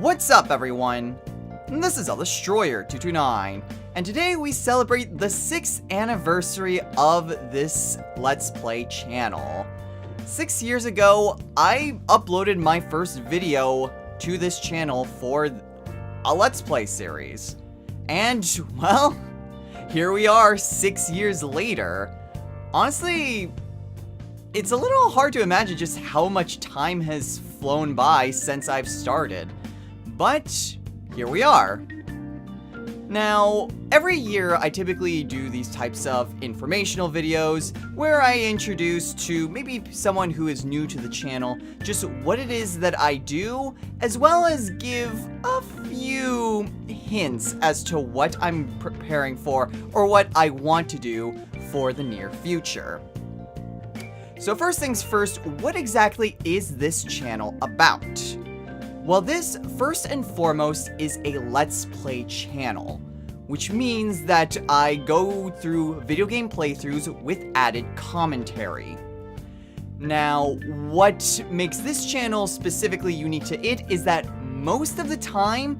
What's up, everyone? This is Destroyer229, and today we celebrate the 6th anniversary of this Let's Play channel. 6 years ago, I uploaded my first video to this channel for a Let's Play series. And, well, here we are 6 years later. Honestly, it's a little hard to imagine just how much time has flown by since I've started. But here we are. Now, every year I typically do these types of informational videos where I introduce to maybe someone who is new to the channel just what it is that I do, as well as give a few hints as to what I'm preparing for or what I want to do for the near future. So first things first, what exactly is this channel about? Well, this, first and foremost, is a Let's Play channel, which means that I go through video game playthroughs with added commentary. Now, what makes this channel specifically unique to it is that most of the time,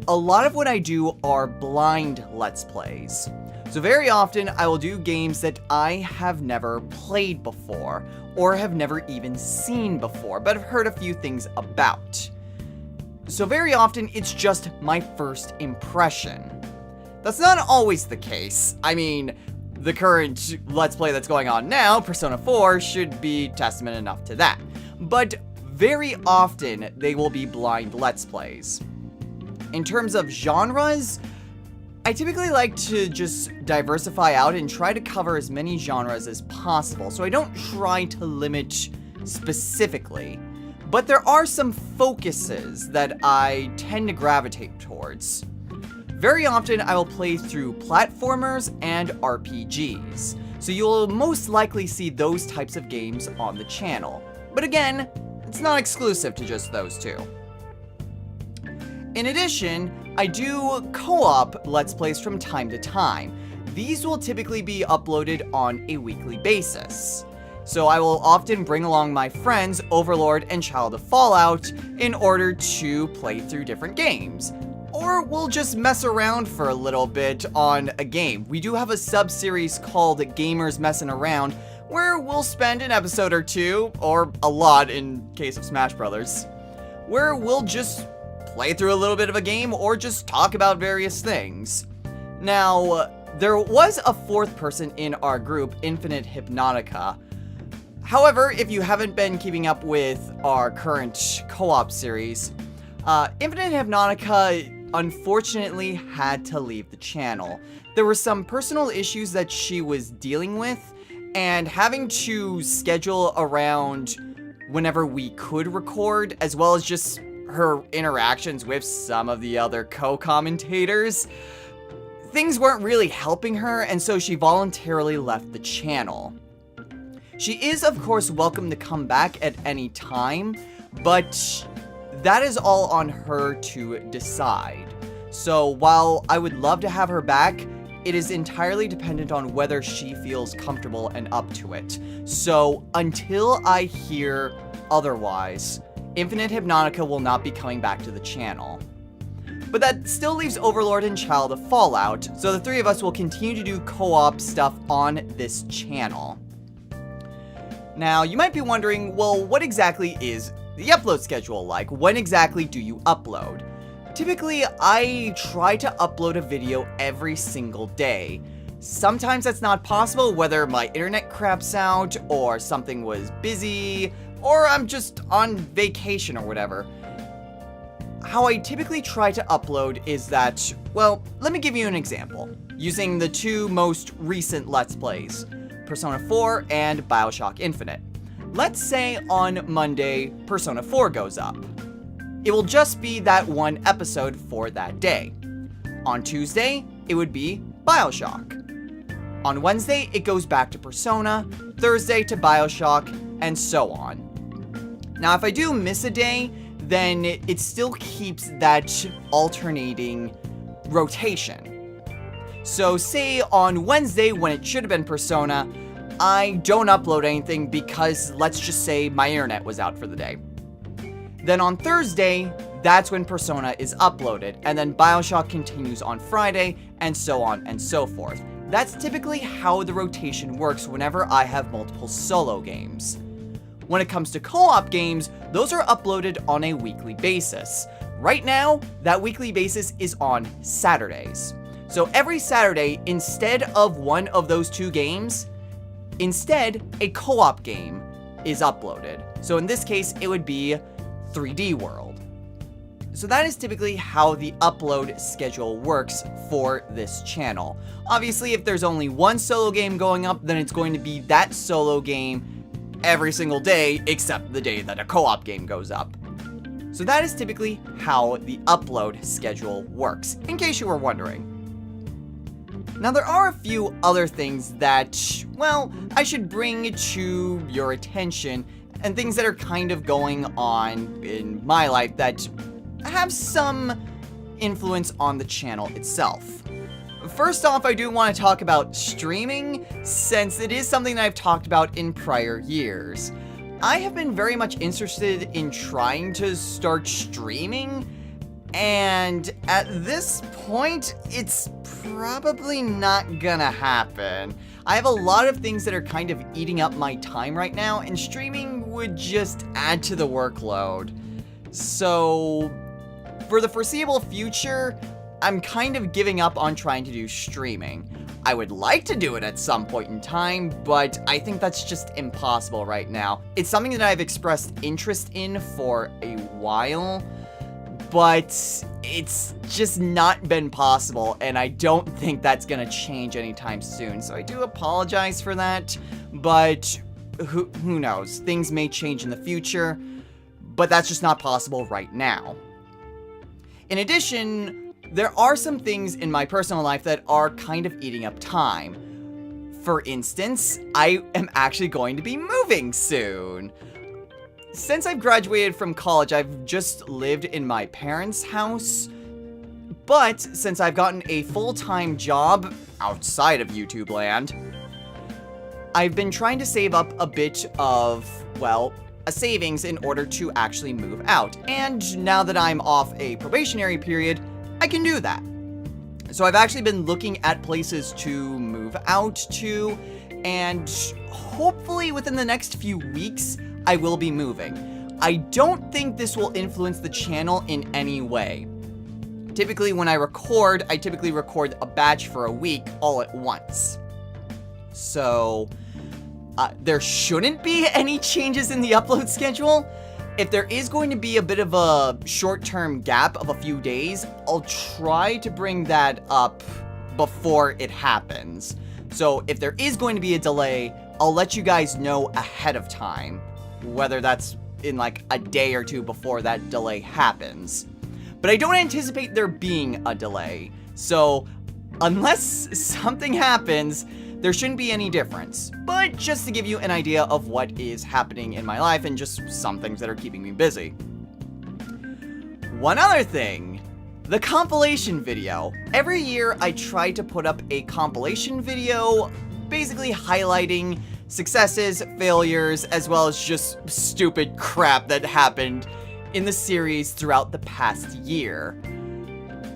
a lot of what I do are blind Let's Plays. So very often, I will do games that I have never played before, or have never even seen before, but have heard a few things about. So very often, it's just my first impression. That's not always the case. I mean, the current Let's Play that's going on now, Persona 4, should be testament enough to that. But very often, they will be blind Let's Plays. In terms of genres, I typically like to just diversify out and try to cover as many genres as possible, so I don't try to limit specifically. But there are some focuses that I tend to gravitate towards. Very often, I will play through platformers and RPGs, so you'll most likely see those types of games on the channel. But again, it's not exclusive to just those two. In addition, I do co-op Let's Plays from time to time. These will typically be uploaded on a weekly basis. So I will often bring along my friends, Overlord and Child of Fallout, in order to play through different games. Or we'll just mess around for a little bit on a game. We do have a sub-series called Gamers Messin' Around, where we'll spend an episode or two, or a lot in case of Smash Brothers, where we'll just play through a little bit of a game or just talk about various things. Now, there was a fourth person in our group, Infinite Hypnotica. However, if you haven't been keeping up with our current co-op series, Infinite Hypnotica unfortunately had to leave the channel. There were some personal issues that she was dealing with, and having to schedule around whenever we could record, as well as just her interactions with some of the other co-commentators, things weren't really helping her, and so she voluntarily left the channel. She is, of course, welcome to come back at any time, but that is all on her to decide. So while I would love to have her back, it is entirely dependent on whether she feels comfortable and up to it. So until I hear otherwise, Infinite Hypnotica will not be coming back to the channel. But that still leaves Overlord and Child of Fallout, so the three of us will continue to do co-op stuff on this channel. Now, you might be wondering, well, what exactly is the upload schedule like? When exactly do you upload? Typically, I try to upload a video every single day. Sometimes that's not possible, whether my internet craps out, or something was busy, or I'm just on vacation or whatever. How I typically try to upload is that, well, let me give you an example, using the two most recent Let's Plays, Persona 4 and BioShock Infinite. Let's say on Monday, Persona 4 goes up. It will just be that one episode for that day. On Tuesday, it would be BioShock. On Wednesday, it goes back to Persona, Thursday to BioShock, and so on. Now, if I do miss a day, then it still keeps that alternating rotation. So say on Wednesday, when it should have been Persona, I don't upload anything because, let's just say, my internet was out for the day. Then on Thursday, that's when Persona is uploaded, and then BioShock continues on Friday, and so on and so forth. That's typically how the rotation works whenever I have multiple solo games. When it comes to co-op games, those are uploaded on a weekly basis. Right now, that weekly basis is on Saturdays. So every Saturday, instead of one of those two games, instead, a co-op game is uploaded. So in this case, it would be 3D World. So that is typically how the upload schedule works for this channel. Obviously, if there's only one solo game going up, then it's going to be that solo game every single day, except the day that a co-op game goes up. So that is typically how the upload schedule works, in case you were wondering. Now, there are a few other things that, well, I should bring to your attention, and things that are kind of going on in my life that have some influence on the channel itself. First off, I do want to talk about streaming, since it is something that I've talked about in prior years. I have been very much interested in trying to start streaming, and at this point, it's probably not gonna happen. I have a lot of things that are kind of eating up my time right now, and streaming would just add to the workload. So, for the foreseeable future, I'm kind of giving up on trying to do streaming. I would like to do it at some point in time, but I think that's just impossible right now. It's something that I've expressed interest in for a while, but it's just not been possible, and I don't think that's gonna change anytime soon. So I do apologize for that, but who knows? Things may change in the future, but that's just not possible right now. In addition, there are some things in my personal life that are kind of eating up time. For instance, I am actually going to be moving soon. Since I've graduated from college, I've just lived in my parents' house. But since I've gotten a full-time job outside of YouTube land, I've been trying to save up a bit of, well, a savings in order to actually move out. And now that I'm off a probationary period, I can do that. So I've actually been looking at places to move out to, and hopefully within the next few weeks, I will be moving. I don't think this will influence the channel in any way. Typically when I typically record a batch for a week all at once. So, there shouldn't be any changes in the upload schedule. If there is going to be a bit of a short-term gap of a few days, I'll try to bring that up before it happens. So if there is going to be a delay, I'll let you guys know ahead of time, whether that's in like a day or two before that delay happens. But I don't anticipate there being a delay, so unless something happens, there shouldn't be any difference. But just to give you an idea of what is happening in my life and just some things that are keeping me busy. One other thing, the compilation video. Every year I try to put up a compilation video, basically highlighting successes, failures, as well as just stupid crap that happened in the series throughout the past year.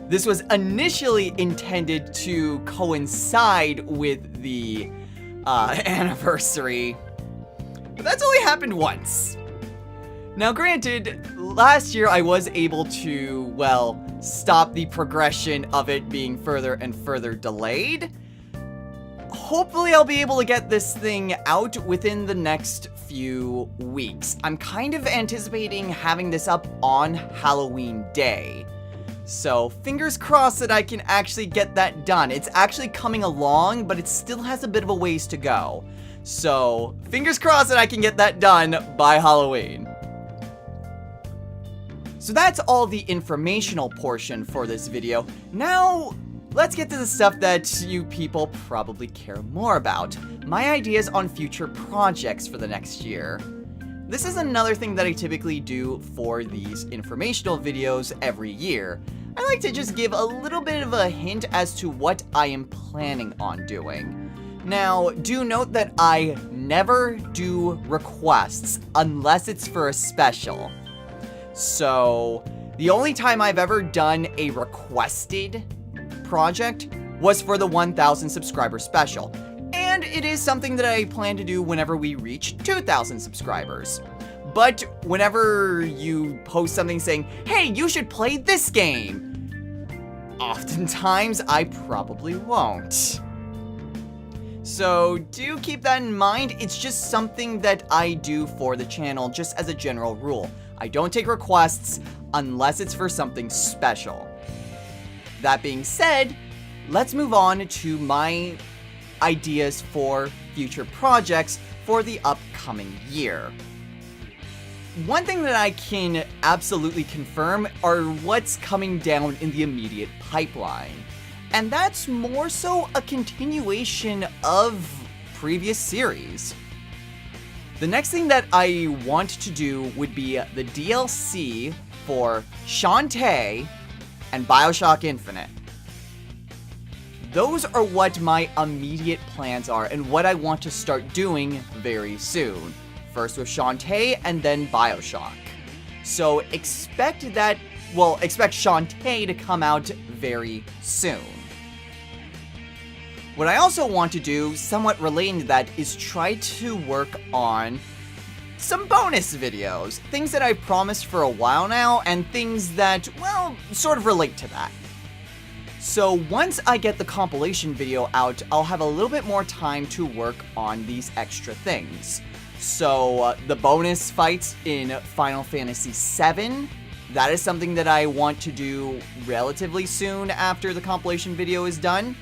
This was initially intended to coincide with the anniversary, but that's only happened once. Now granted, last year I was able to, well, stop the progression of it being further and further delayed. Hopefully I'll be able to get this thing out within the next few weeks. I'm kind of anticipating having this up on Halloween Day. So, fingers crossed that I can actually get that done. It's actually coming along, but it still has a bit of a ways to go. So, fingers crossed that I can get that done by Halloween. So that's all the informational portion for this video. Now, let's get to the stuff that you people probably care more about. My ideas on future projects for the next year. This is another thing that I typically do for these informational videos every year. I like to just give a little bit of a hint as to what I am planning on doing. Now, do note that I never do requests unless it's for a special. So the only time I've ever done a requested project was for the 1,000 subscriber special. And it is something that I plan to do whenever we reach 2,000 subscribers. But whenever you post something saying, hey, you should play this game, oftentimes I probably won't. So do keep that in mind. It's just something that I do for the channel, just as a general rule. I don't take requests unless it's for something special. That being said, let's move on to my ideas for future projects for the upcoming year. One thing that I can absolutely confirm are what's coming down in the immediate pipeline. And that's more so a continuation of previous series. The next thing that I want to do would be the DLC for Shantae and BioShock Infinite. Those are what my immediate plans are and what I want to start doing very soon. First with Shantae and then BioShock. So expect Shantae to come out very soon. What I also want to do, somewhat relating to that, is try to work on some bonus videos. Things that I've promised for a while now, and things that, well, sort of relate to that. So once I get the compilation video out, I'll have a little bit more time to work on these extra things. So the bonus fights in Final Fantasy VII, that is something that I want to do relatively soon after the compilation video is done.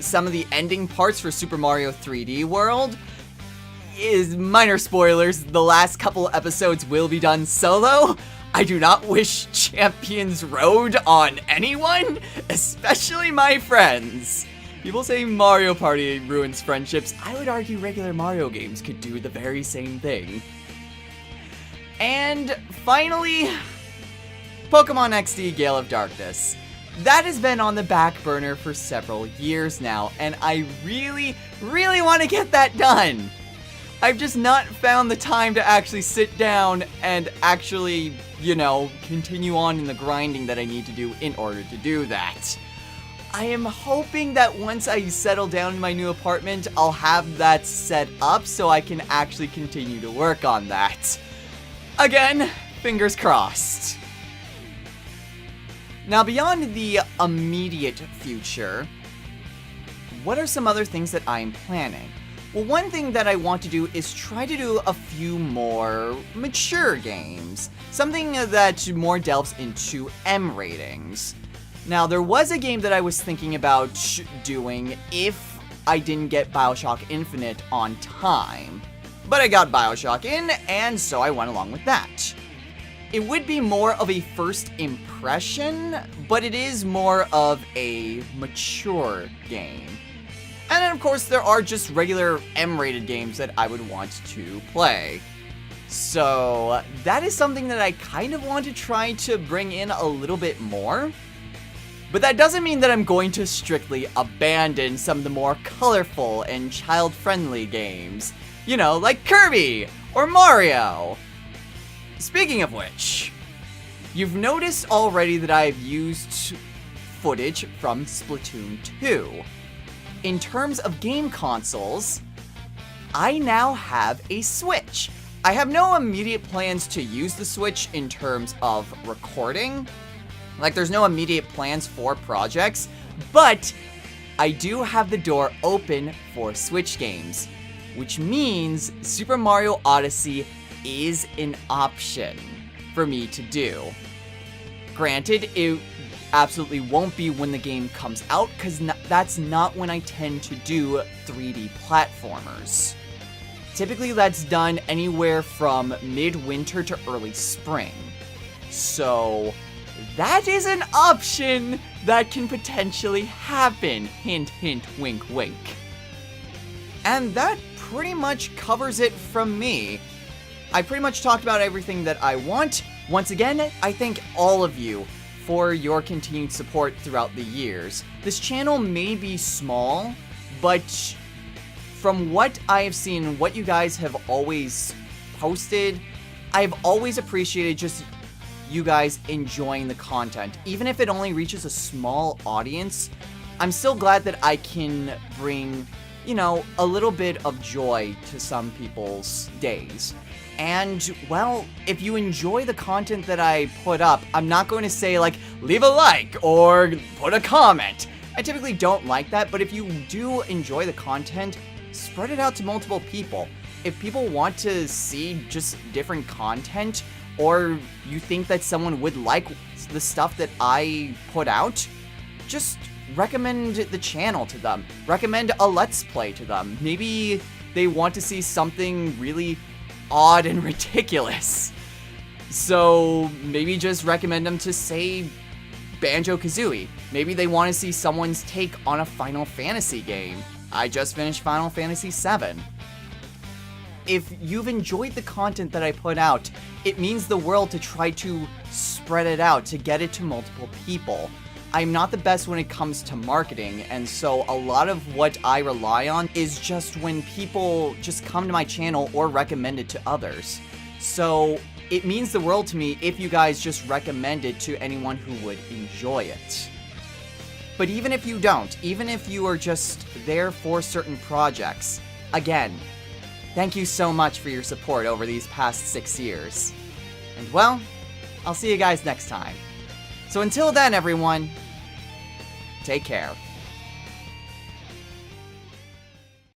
Some of the ending parts for Super Mario 3D World is minor spoilers. The last couple episodes will be done solo. I do not wish Champions Road on anyone, especially my friends. People say Mario Party ruins friendships. I would argue regular Mario games could do the very same thing. And finally, Pokemon XD Gale of Darkness. That has been on the back burner for several years now, and I really, really want to get that done. I've just not found the time to actually sit down and actually, continue on in the grinding that I need to do in order to do that. I am hoping that once I settle down in my new apartment, I'll have that set up so I can actually continue to work on that. Again, fingers crossed. Now, beyond the immediate future, what are some other things that I'm planning? Well, one thing that I want to do is try to do a few more mature games. Something that more delves into M ratings. Now, there was a game that I was thinking about doing if I didn't get BioShock Infinite on time. But I got BioShock in, and so I went along with that. It would be more of a first impression, but it is more of a mature game. And then, of course, there are just regular M-rated games that I would want to play. So that is something that I kind of want to try to bring in a little bit more. But that doesn't mean that I'm going to strictly abandon some of the more colorful and child-friendly games. Like Kirby or Mario. Speaking of which, you've noticed already that I've used footage from Splatoon 2. In terms of game consoles, I now have a Switch. I have no immediate plans to use the Switch in terms of recording. There's no immediate plans for projects, but I do have the door open for Switch games, which means Super Mario Odyssey is an option for me to do. Granted, it absolutely won't be when the game comes out, because that's not when I tend to do 3D platformers. Typically, that's done anywhere from mid-winter to early spring. So that is an option that can potentially happen. Hint, hint, wink, wink. And that pretty much covers it from me. I pretty much talked about everything that I want. Once again, I thank all of you for your continued support throughout the years. This channel may be small, but from what I have seen, what you guys have always posted, I've always appreciated just you guys enjoying the content. Even if it only reaches a small audience, I'm still glad that I can bring, you know, a little bit of joy to some people's days. And, well, if you enjoy the content that I put up, I'm not going to say, like, leave a like or put a comment. I typically don't like that, but if you do enjoy the content, spread it out to multiple people. If people want to see just different content, or you think that someone would like the stuff that I put out, just recommend the channel to them. Recommend a Let's Play to them. Maybe they want to see something really odd and ridiculous. So maybe just recommend them to, say, Banjo-Kazooie. Maybe they want to see someone's take on a Final Fantasy game. I just finished Final Fantasy VII. If you've enjoyed the content that I put out, it means the world to try to spread it out, to get it to multiple people. I'm not the best when it comes to marketing, and so a lot of what I rely on is just when people just come to my channel or recommend it to others. So it means the world to me if you guys just recommend it to anyone who would enjoy it. But even if you don't, even if you are just there for certain projects, again, thank you so much for your support over these past 6 years. And well, I'll see you guys next time. So until then, everyone, take care.